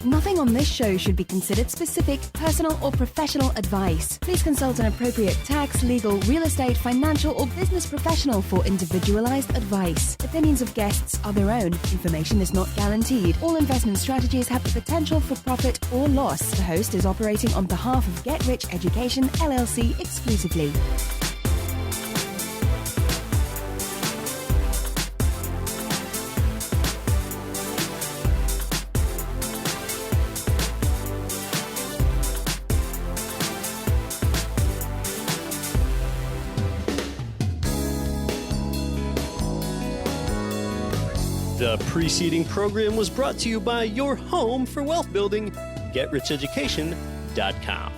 Nothing on this show should be considered specific, personal, or professional advice. Please consult an appropriate tax, legal, real estate, financial, or business professional for individualized advice. Opinions of guests are their own. Information is not guaranteed. All investment strategies have the potential for profit or loss. The host is operating on behalf of Get Rich Education, LLC exclusively. The preceding program was brought to you by your home for wealth building, GetRichEducation.com.